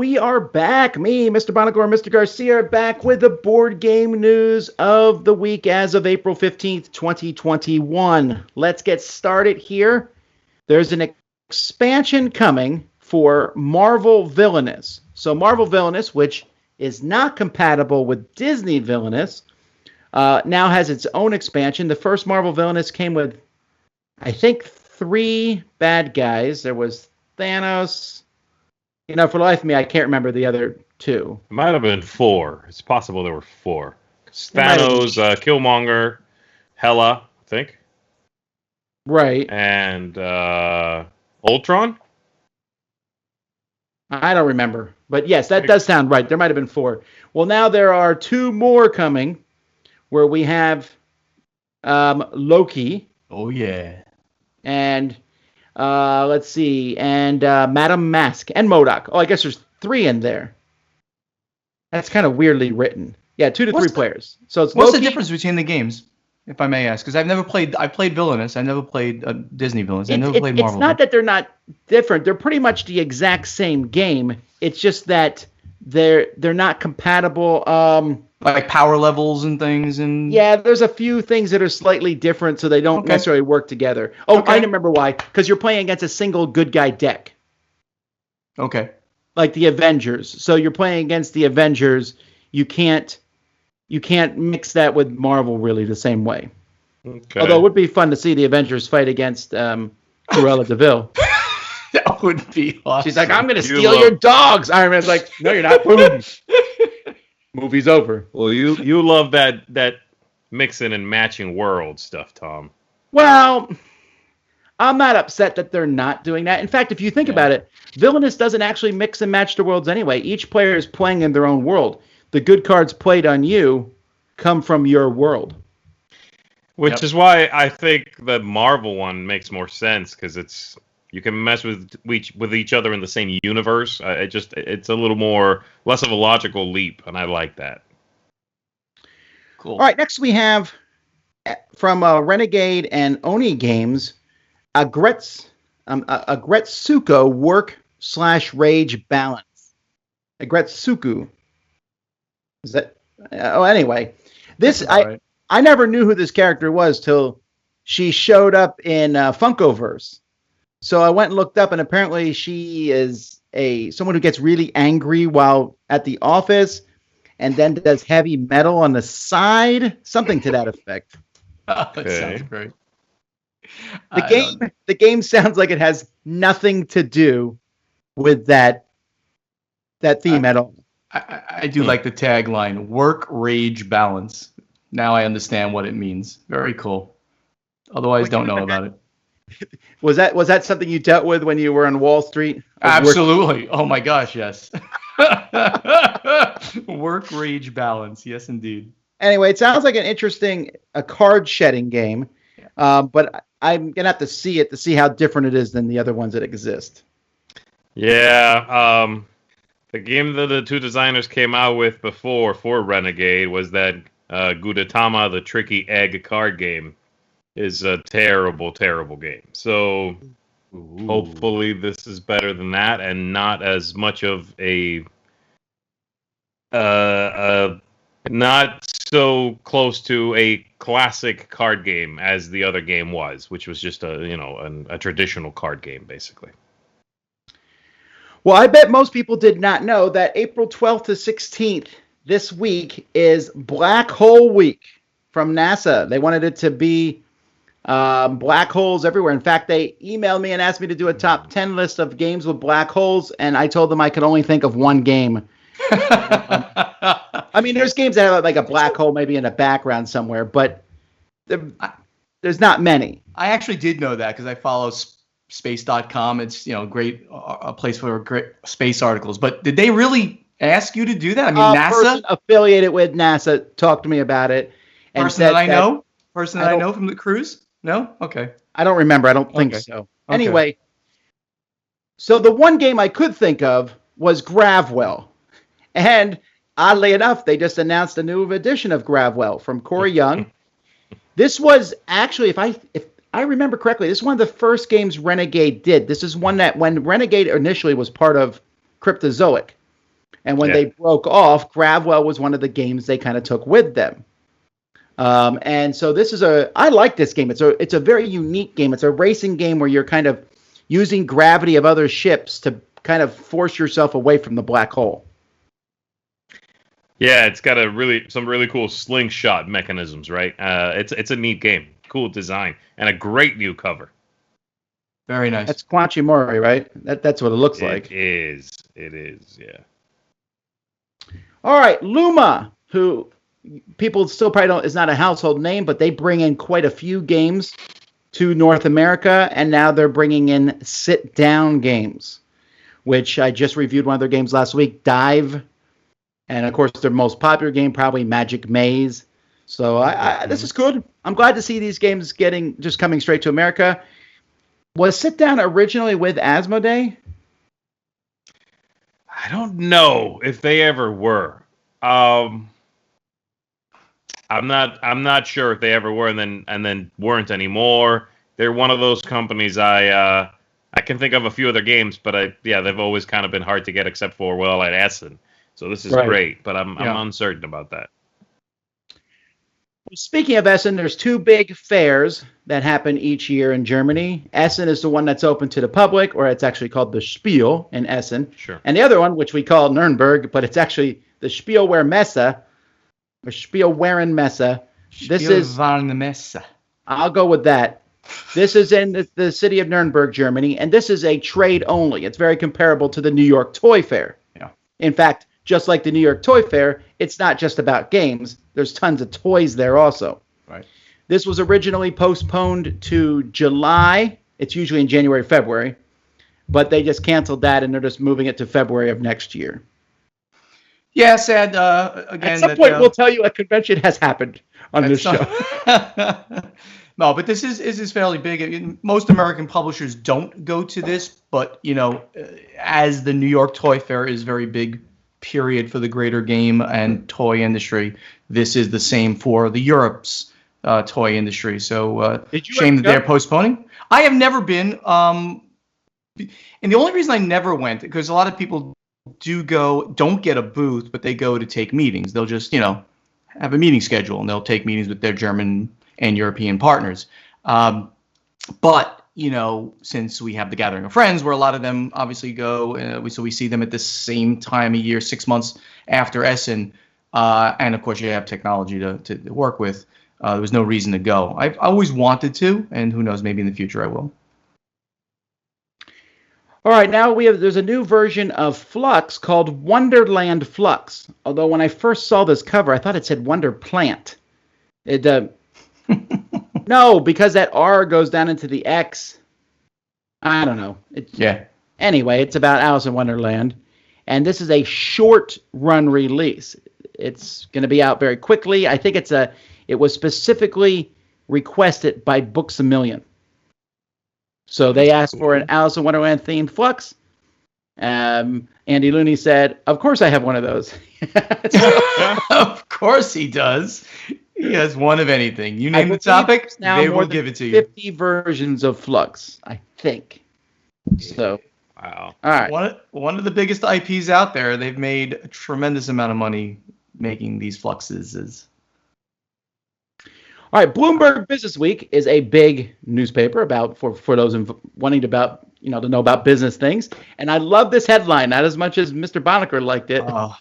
we are back. Me, Mr. Buonocore, Mr. Garcia, are back with the board game news of the week as of April 15th, 2021. Let's get started here. There's an expansion coming for Marvel Villainous. So Marvel Villainous, which is not compatible with Disney Villainous, now has its own expansion. The first Marvel Villainous came with, I think, 3 bad guys. There was Thanos. For the life of me, I can't remember the other 2. It might have been 4. It's possible there were 4. Thanos, Killmonger, Hela, I think. Right. And Ultron? I don't remember. But yes, that does sound right. There might have been 4. Well, now there are 2 more coming where we have Loki. Oh, yeah. And... let's see, and Madam Mask and MODOK. Oh, I guess there's 3 in there. That's kind of weirdly written. Yeah, 2 to 3 players. So it's what's Loki. the difference between the games, if I may ask? Because I played Villainous. I never played Disney Villainous. I never played Marvel. It's not that they're not different. They're pretty much the exact same game. It's just that they're not compatible. Like power levels and things, and yeah, there's a few things that are slightly different, so they don't necessarily work together. Oh, okay. I remember why. Because you're playing against a single good guy deck. Okay. Like the Avengers. So you're playing against the Avengers. You can't mix that with Marvel really the same way. Okay. Although it would be fun to see the Avengers fight against Cruella de Vil. That would be awesome. She's like, I'm going to steal your dogs. Iron Man's like, no, you're not. Boom. Movie's over. Well, you love that mixing and matching world stuff, Tom. Well, I'm not upset that they're not doing that. In fact, if you think about it, Villainous doesn't actually mix and match the worlds anyway. Each player is playing in their own world. The good cards played on you come from your world. Which is why I think the Marvel one makes more sense, because you can mess with each other in the same universe. It's a little more less of a logical leap, and I like that. Cool. All right, next we have from Renegade and Oni Games, Agretsuko Work/Rage Balance. Agretsuko. Is that? Anyway, this I never knew who this character was till she showed up in Funkoverse. So I went and looked up, and apparently she is someone who gets really angry while at the office, and then does heavy metal on the side, something to that effect. That sounds great. The game sounds like it has nothing to do with that theme at all. I do like the tagline, work, rage, balance. Now I understand what it means. Very cool. Otherwise, don't know about it. Was that something you dealt with when you were on Wall Street? Absolutely. Oh my gosh, yes. Work, rage, balance. Yes, indeed. Anyway, it sounds like an interesting card shedding game, but I'm gonna have to see it to see how different it is than the other ones that exist. Yeah, the game that the 2 designers came out with before for Renegade was that Gudetama, the Tricky Egg card game. Is a terrible, terrible game. So hopefully this is better than that and not as much of a not so close to a classic card game as the other game was, which was just a traditional card game basically. Well, I bet most people did not know that April 12th to 16th this week is Black Hole Week from NASA. They wanted it to be black holes everywhere. In fact, they emailed me and asked me to do a top 10 list of games with black holes, and I told them I could only think of one game. I mean, there's games that have like a black hole maybe in the background somewhere, but there's not many. I actually did know that because I follow space.com. It's great a place for great space articles. But did they really ask you to do that? I mean, NASA person affiliated with NASA talked to me about it. And person that I know from the cruise. No? Okay. I don't remember. I don't think so. Okay. Anyway, so the one game I could think of was Gravwell. And oddly enough, they just announced a new edition of Gravwell from Corey Young. This was actually, if I remember correctly, this is one of the first games Renegade did. This is one that when Renegade initially was part of Cryptozoic. And when they broke off, Gravwell was one of the games they kind of took with them. And so I like this game. It's a very unique game. It's a racing game where you're kind of using gravity of other ships to kind of force yourself away from the black hole. Yeah, it's got some really cool slingshot mechanisms, right? It's a neat game, cool design, and a great new cover. Very nice. That's Quanchi Mori, right? That's what it looks like. It is, yeah. All right, Luma, who people still probably don't, is not a household name, but they bring in quite a few games to North America, and now they're bringing in sit-down games, which I just reviewed one of their games last week, Dive, and of course their most popular game, probably Magic Maze. So this is good. I'm glad to see these games just coming straight to America. Was sit-down originally with Asmodee? I don't know if they ever were. I'm not sure if they ever were, and then weren't anymore. They're one of those companies I can think of a few other games, but they've always kind of been hard to get, except for at Essen. So this is great, but I'm uncertain about that. Speaking of Essen, there's two big fairs that happen each year in Germany. Essen is the one that's open to the public, or it's actually called the Spiel in Essen. Sure. And the other one, which we call Nuremberg, but it's actually the Spielwarenmesse, or Spielwarenmesse. Spielwarenmesse. I'll go with that. This is in the city of Nuremberg, Germany, and this is a trade only. It's very comparable to the New York Toy Fair. Yeah. In fact, just like the New York Toy Fair, it's not just about games. There's tons of toys there also. Right. This was originally postponed to July. It's usually in January, February. But they just canceled that, and they're just moving it to February of next year. Yeah, sad. Again, at some point, we'll tell you a convention has happened on this show. No, but this is fairly big. Most American publishers don't go to this, but as the New York Toy Fair is very big, period, for the greater game and toy industry, this is the same for the Europe's toy industry. So shame that they're postponing. I have never been, and the only reason I never went, because a lot of people don't get a booth, but they go to take meetings. They'll just have a meeting schedule, and they'll take meetings with their German and European partners. But since we have the Gathering of Friends, where a lot of them obviously go, so we see them at the same time of year, 6 months after Essen, and of course you have technology to work with. There was no reason to go. I've always wanted to, and who knows, maybe in the future I will. All right, now there's a new version of Flux called Wonderland Flux. Although when I first saw this cover, I thought it said Wonder Plant. No, because that R goes down into the X. I don't know. Anyway, it's about Alice in Wonderland. And this is a short run release. It's going to be out very quickly. I think it was specifically requested by Books A Million. So they asked for an Alice in Wonderland themed Flux. Andy Looney said, "Of course I have one of those." Of course he does. He has one of anything. You name the topic, they will give it to you. 50 versions of Flux, I think. So, wow. All right. One of the biggest IPs out there. They've made a tremendous amount of money making these Fluxes. All right. Bloomberg Business Week is a big newspaper for those wanting to know about business things. And I love this headline, not as much as Mr. Buonocore liked it. Oh,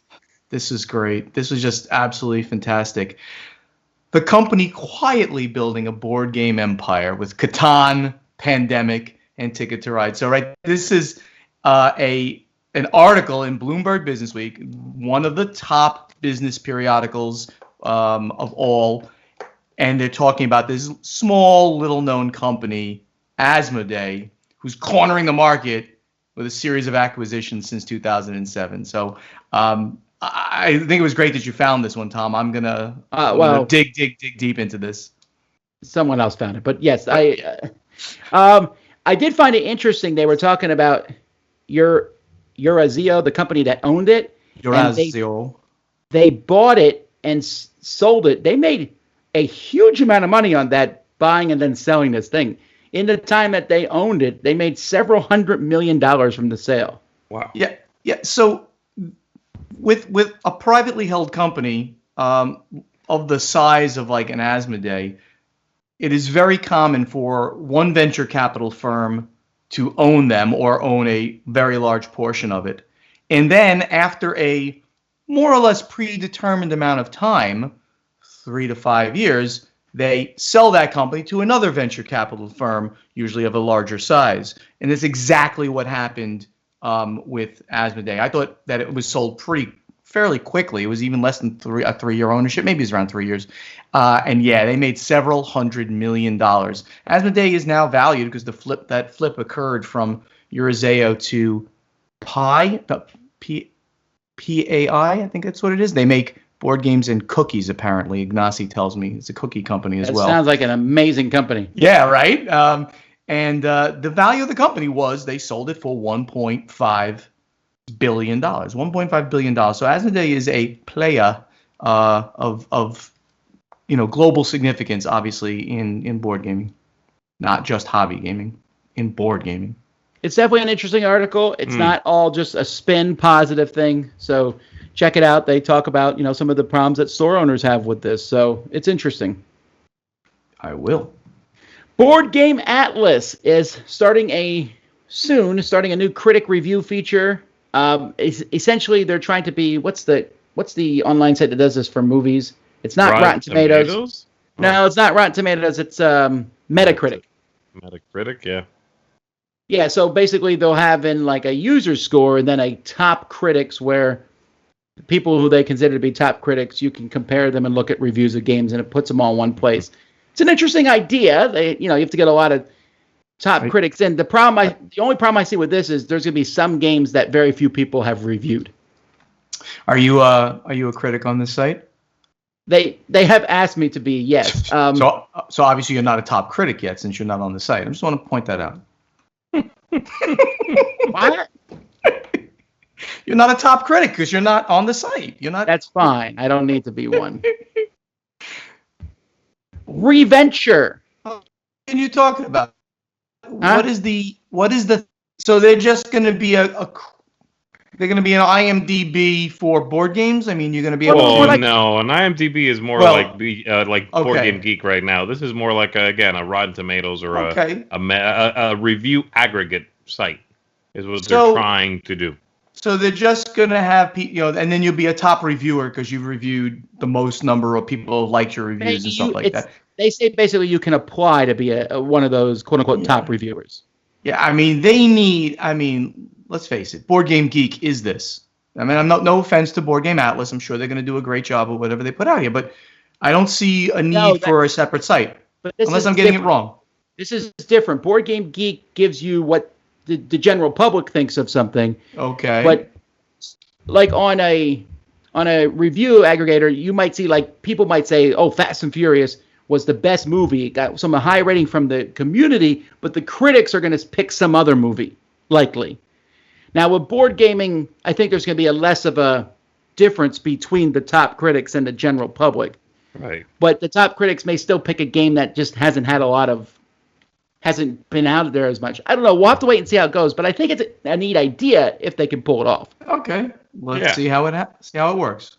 this is great. This was just absolutely fantastic. The company quietly building a board game empire with Catan, Pandemic, and Ticket to Ride. So, this is an article in Bloomberg Business Week, one of the top business periodicals of all, and they're talking about this small, little-known company, Asmodee, who's cornering the market with a series of acquisitions since 2007. So, I think it was great that you found this one, Tom. I'm gonna dig deep into this. Someone else found it, but yes, I did find it interesting. They were talking about Eurazeo, the company that owned it. Eurazeo. They bought it and sold it. They made a huge amount of money on that, buying and then selling this thing. In the time that they owned it, they made several $100 million from the sale. Wow. Yeah. So with a privately held company of the size of like an Asmodee, it is very common for one venture capital firm to own them or own a very large portion of it. And then after a more or less predetermined amount of time, 3 to 5 years, they sell that company to another venture capital firm, usually of a larger size. And that's exactly what happened with Asmodee. I thought that it was sold fairly quickly. It was even less than a 3-year ownership. Maybe it's around 3 years. And yeah, they made several $100 million. Asmodee is now valued because that flip occurred from Eurozeo to PAI. I think that's what it is. They make board games and cookies, apparently. Ignacy tells me it's a cookie company as well. That sounds like an amazing company. Yeah, right. And the value of the company was they sold it for $1.5 billion. $1.5 billion. So Asmodee is a player of global significance, obviously, in board gaming, not just hobby gaming, in board gaming. It's definitely an interesting article. It's not all just a spin positive thing. So check it out. They talk about, some of the problems that store owners have with this. So it's interesting. I will. Board Game Atlas is starting a new critic review feature. Essentially, they're trying to be what's the online site that does this for movies? It's not Rotten Tomatoes. No, it's not Rotten Tomatoes. It's Metacritic. Metacritic, yeah. Yeah, so basically they'll have in like a user score and then a top critics where people who they consider to be top critics, you can compare them and look at reviews of games and it puts them all in one place. It's an interesting idea. You have to get a lot of top critics in. The only problem I see with this is there's going to be some games that very few people have reviewed. Are you a critic on this site? They have asked me to be, yes. So obviously you're not a top critic yet since you're not on the site. I just want to point that out. What? You're not a top critic because you're not on the site. You're not. That's fine. I don't need to be one. Reventure. What are you talking about? Huh? What is the? So they're just going to be they're going to be an IMDb for board games. I mean, you're going to be able. No, an IMDb is more like Board Game Geek right now. This is more like a Rotten Tomatoes or a review aggregate site is what they're trying to do. So they're just going to have and then you'll be a top reviewer because you've reviewed the most number of people who liked your reviews and stuff like that. They say basically you can apply to be one of those quote unquote top reviewers. Yeah, I mean let's face it, Board Game Geek is this. I mean, no offense to Board Game Atlas. I'm sure they're going to do a great job of whatever they put out here, but I don't see a need for a separate site unless I'm getting it wrong. This is different. Board Game Geek gives you what the general public thinks of something. Okay. But like on a review aggregator, you might see people might say, "Oh, Fast and Furious was the best movie. It got some high rating from the community," but the critics are going to pick some other movie, likely. Now, with board gaming, I think there's going to be a less of a difference between the top critics and the general public. Right. But the top critics may still pick a game that just hasn't been out there as much. I don't know. We'll have to wait and see how it goes. But I think it's a neat idea if they can pull it off. Okay. Let's see how it works.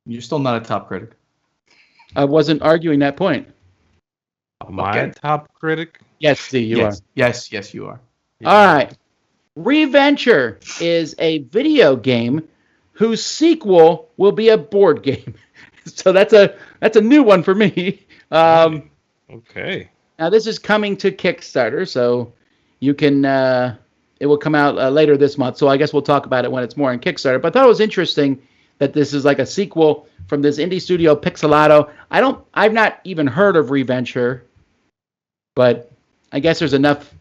You're still not a top critic. I wasn't arguing that point. Am I a top critic? Yes, Zee, you are. Yes, you are. All right. Reventure is a video game whose sequel will be a board game. So that's a new one for me. Okay. Now this is coming to Kickstarter, so you can it will come out later this month. So I guess we'll talk about it when it's more on Kickstarter. But I thought it was interesting that this is like a sequel from this indie studio Pixelato. I've not even heard of Reventure, but I guess there's enough.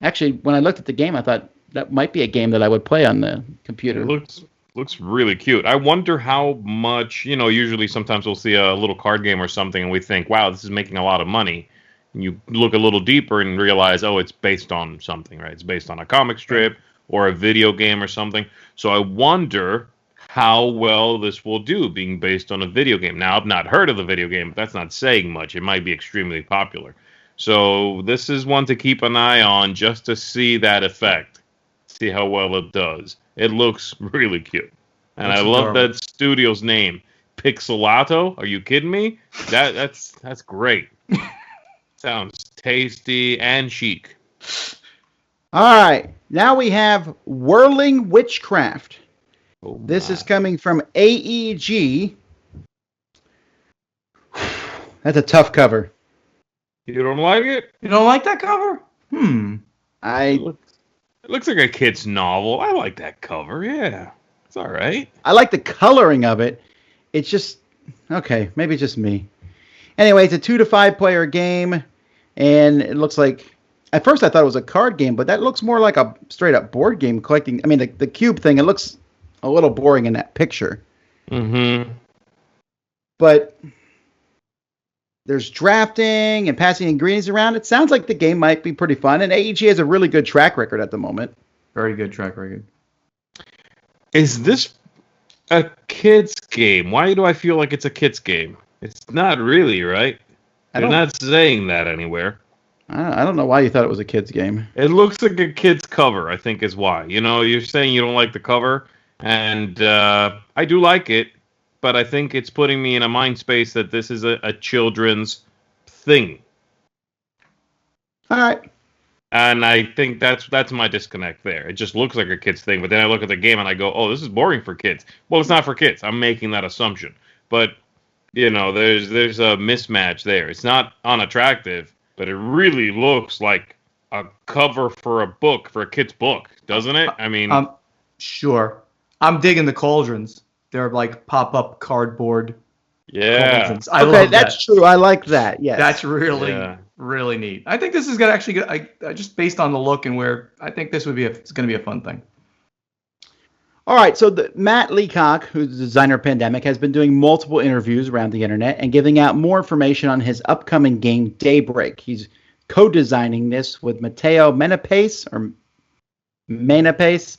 Actually, when I looked at the game, I thought that might be a game that I would play on the computer. It looks really cute. I wonder how much, usually sometimes we'll see a little card game or something and we think, wow, this is making a lot of money. And you look a little deeper and realize, oh, it's based on something, right? It's based on a comic strip or a video game or something. So I wonder how well this will do being based on a video game. Now, I've not heard of the video game, but that's not saying much. It might be extremely popular. So this is one to keep an eye on just to see that effect, see how well it does. It looks really cute. And I love that studio's name, Pixelato. Are you kidding me? That's great. Sounds tasty and chic. All right, now we have Whirling Witchcraft. This is coming from AEG. That's a tough cover. You don't like it? You don't like that cover? It looks like a kid's novel. I like that cover. Yeah, it's all right. I like the coloring of it. It's just okay. Maybe it's just me. Anyway, it's a 2 to 5 player game, and it looks like. At first, I thought it was a card game, but that looks more like a straight up board game collecting. I mean, the cube thing. It looks a little boring in that picture. Mm-hmm. But there's drafting and passing ingredients around. It sounds like the game might be pretty fun, and AEG has a really good track record at the moment. Very good track record. Is this a kid's game? Why do I feel like it's a kid's game? It's not really, right? They're not saying that anywhere. I don't know why you thought it was a kid's game. It looks like a kid's cover, I think is why. You know, you're saying you don't like the cover, and I do like it, but I think it's putting me in a mind space that this is a children's thing. All right. And I think that's my disconnect there. It just looks like a kid's thing, but then I look at the game and I go, oh, this is boring for kids. Well, it's not for kids. I'm making that assumption. But, you know, there's a mismatch there. It's not unattractive, but it really looks like a cover for a kid's book, doesn't it? I mean... Sure. I'm digging the cauldrons. They're like pop-up cardboard cauldrons. I love that's true. I like that, yes. That's really neat. I think this is going to actually, just based on the look and where, I think this it's going to be a fun thing. All right, so Matt Leacock, who's the designer of Pandemic, has been doing multiple interviews around the internet and giving out more information on his upcoming game, Daybreak. He's co-designing this with Matteo Menapace,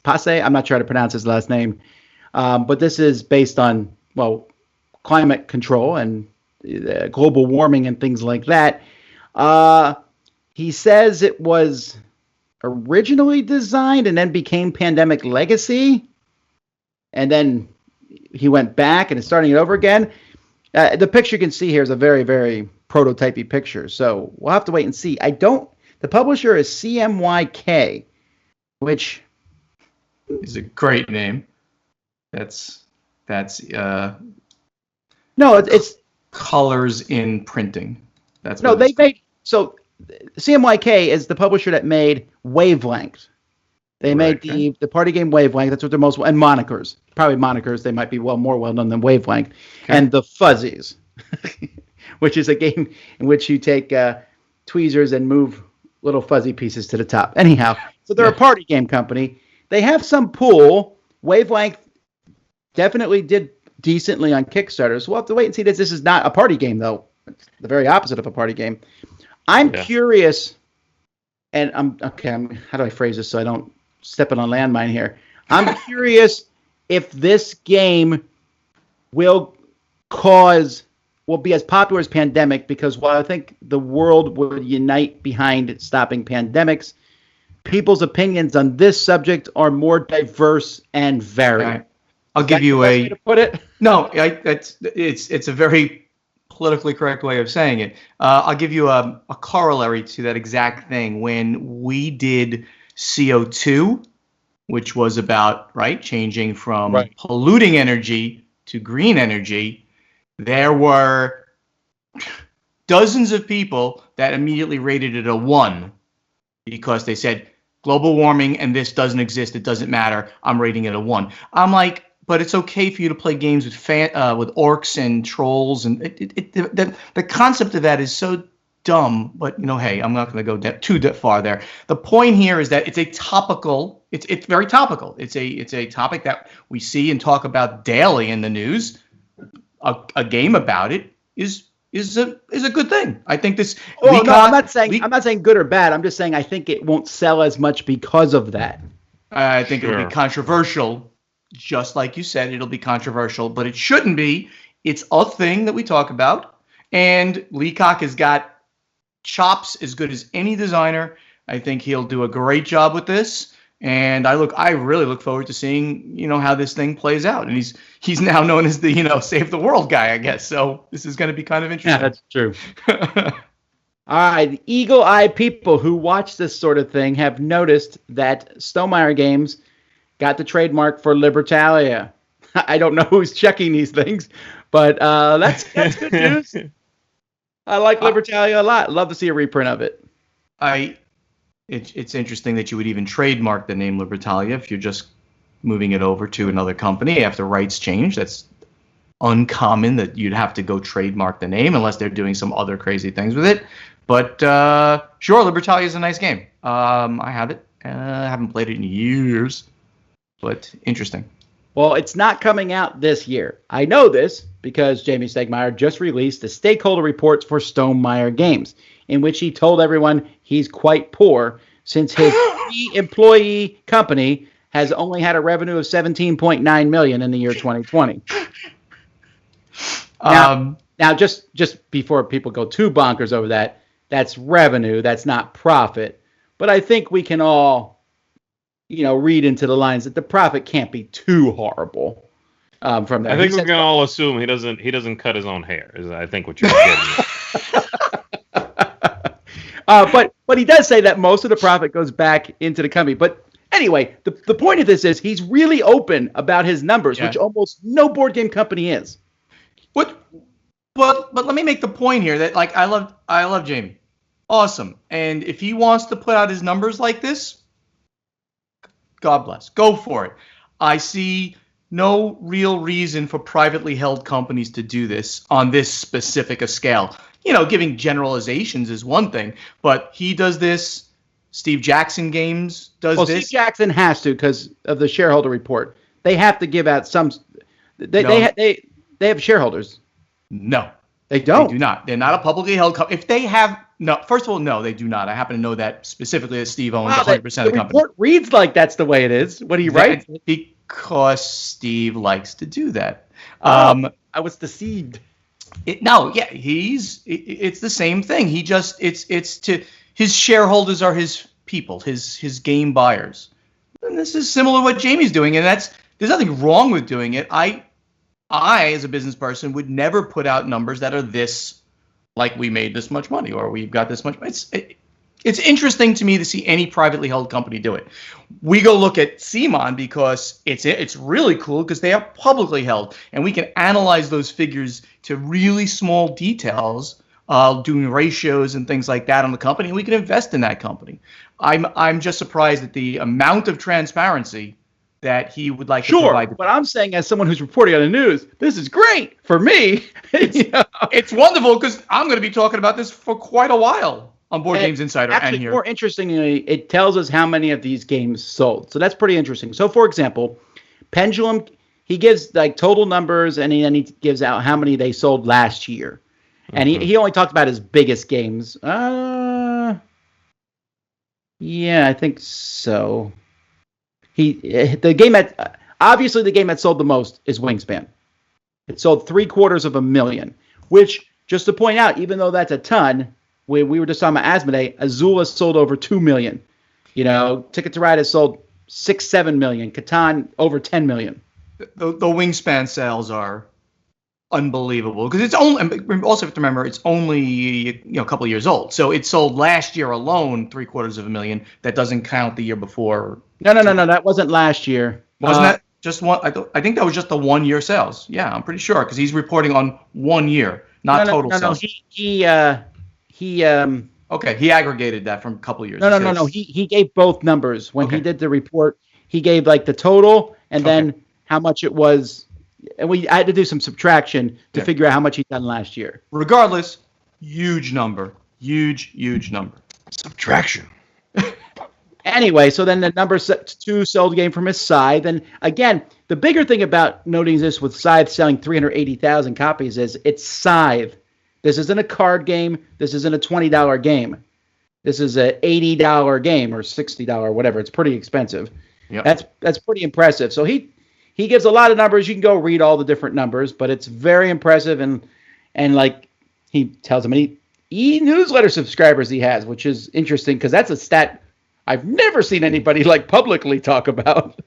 Passe. I'm not sure how to pronounce his last name. But this is based on, climate control and global warming and things like that. He says it was originally designed and then became Pandemic Legacy. And then he went back and is starting it over again. The picture you can see here is a very, very prototypey picture. So we'll have to wait and see. The publisher is CMYK, which is a great name. It's Colors in Printing. CMYK is the publisher that made Wavelength. They made the party game Wavelength. That's what they're most, and Monikers. Probably Monikers. They might be more well known than Wavelength. Okay. And the Fuzzies, which is a game in which you take tweezers and move little fuzzy pieces to the top. Anyhow, so they're a party game company. They have some pull. Wavelength definitely did decently on Kickstarter. So we'll have to wait and see. This is not a party game, though. It's the very opposite of a party game. I'm curious, and how do I phrase this so I don't step on a landmine here? I'm curious if this game will be as popular as Pandemic, because while I think the world would unite behind stopping pandemics, people's opinions on this subject are more diverse and varied. Right. I'll give you way to put it. No, it's a very politically correct way of saying it. I'll give you a corollary to that exact thing. When we did CO2, which was about changing from polluting energy to green energy, there were dozens of people that immediately rated it a 1 because they said global warming and this doesn't exist. It doesn't matter. I'm rating it a 1. I'm like, but it's okay for you to play games with orcs and trolls, and the concept of that is so dumb. But hey, I'm not going to go too far there. The point here is that it's a topical. It's very topical. It's a topic that we see and talk about daily in the news. A game about it is a good thing. I think this. I'm not saying good or bad. I'm just saying I think it won't sell as much because of that. I think it'll be controversial. Just like you said, it'll be controversial, but it shouldn't be. It's a thing that we talk about, and Leacock has got chops as good as any designer. I think he'll do a great job with this, And I really look forward to seeing, how this thing plays out. And he's now known as the, save the world guy, I guess. So this is going to be kind of interesting. Yeah, that's true. All right, eagle-eyed people who watch this sort of thing have noticed that Stonemaier Games got the trademark for Libertalia. I don't know who's checking these things, but that's good news. I like Libertalia a lot. Love to see a reprint of it. It's interesting that you would even trademark the name Libertalia if you're just moving it over to another company after rights change. That's uncommon that you'd have to go trademark the name unless they're doing some other crazy things with it. But sure, Libertalia is a nice game. I have it. I haven't played it in years, but interesting. Well, it's not coming out this year. I know this because Jamie Stegmaier just released the stakeholder reports for Stonemaier Games, in which he told everyone he's quite poor since his employee company has only had a revenue of $17.9 million in the year 2020. Now, just before people go too bonkers over that, that's revenue. That's not profit. But I think we can all, read into the lines that the profit can't be too horrible from that. I think we can all assume he doesn't cut his own hair. Is I think what you're getting at. But he does say that most of the profit goes back into the company. But anyway, the point of this is he's really open about his numbers, which almost no board game company is. But let me make the point here that I love Jamie. Awesome. And if he wants to put out his numbers like this, God bless. Go for it. I see no real reason for privately held companies to do this on this specific a scale. Giving generalizations is one thing, but he does this. Steve Jackson Games does this. Steve Jackson has to because of the shareholder report. They have to give out some. They have shareholders. No, they don't. They do not. They're not a publicly held company. If they have, no. First of all, no, they do not. I happen to know that specifically that Steve owns 100% of the company. The report reads like that's the way it is. What he writes? Because Steve likes to do that. I was deceived. It's the same thing. It's to his shareholders are his people, his game buyers. And this is similar to what Jamie's doing, and there's nothing wrong with doing it. I as a business person would never put out numbers that are this, like we made this much money or we've got this much. It's interesting to me to see any privately held company do it. We go look at CMON because it's really cool because they are publicly held and we can analyze those figures to really small details, doing ratios and things like that on the company, and we can invest in that company. I'm just surprised at the amount of transparency that he would like to provide. Sure, but I'm saying as someone who's reporting on the news, this is great for me. It's wonderful because I'm going to be talking about this for quite a while on Board Games Insider actually, and here. More interestingly, it tells us how many of these games sold. So that's pretty interesting. So, for example, Pendulum, he gives total numbers and then he gives out how many they sold last year. And he only talked about his biggest games. Yeah, I think so. The game that sold the most is Wingspan. It sold 750,000, which, just to point out, even though that's a ton, we were just talking about Asmodee, Azula sold over 2 million. Ticket to Ride has sold 6-7 million. Catan over 10 million. The Wingspan sales are unbelievable because it's only. We also have to remember it's only a couple of years old, so it sold last year alone 750,000. That doesn't count the year before. No. That wasn't last year. Wasn't that just one? I think that was just the 1 year sales. Yeah, I'm pretty sure because he's reporting on 1 year, not total sales. Okay, he aggregated that from a couple of years. No. He gave both numbers when he did the report. He gave the total and then how much it was. And I had to do some subtraction to figure out how much he'd done last year. Regardless, huge number. Huge number. Subtraction. Anyway, so then the number 2 sold game from his Scythe. And again, the bigger thing about noting this with Scythe selling 380,000 copies is it's Scythe. This isn't a card game. This isn't a $20 game. This is an $80 game or $60, whatever. It's pretty expensive. Yep. That's pretty impressive. So he gives a lot of numbers. You can go read all the different numbers, but it's very impressive. And he tells how many e-newsletter subscribers he has, which is interesting because that's a stat I've never seen anybody like publicly talk about.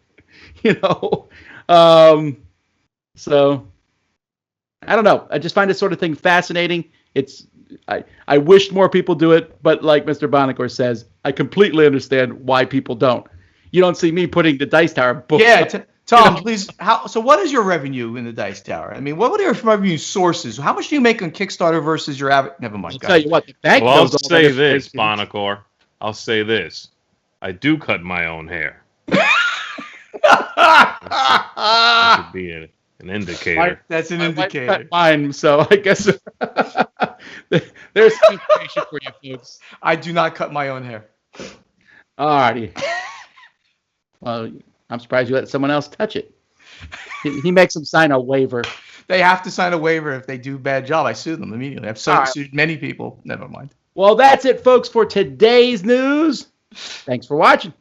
So I don't know. I just find this sort of thing fascinating. I wish more people do it, but like Mr. Buonocore says, I completely understand why people don't. You don't see me putting the Dice Tower book. Yeah, Tom, please. So what is your revenue in the Dice Tower? I mean, what are your revenue sources? How much do you make on Kickstarter versus your average? Never mind. I'll tell you what. The bank I'll knows all say that this, information. Buonocore. I'll say this. I do cut my own hair. That could be an indicator. That's an My wife indicator. cut mine, so I guess there's some information for you folks. I do not cut my own hair. Alrighty. Well, I'm surprised you let someone else touch it. He makes them sign a waiver. They have to sign a waiver if they do a bad job. I sue them immediately. I've sued many people. Never mind. Well, that's it, folks, for today's news. Thanks for watching.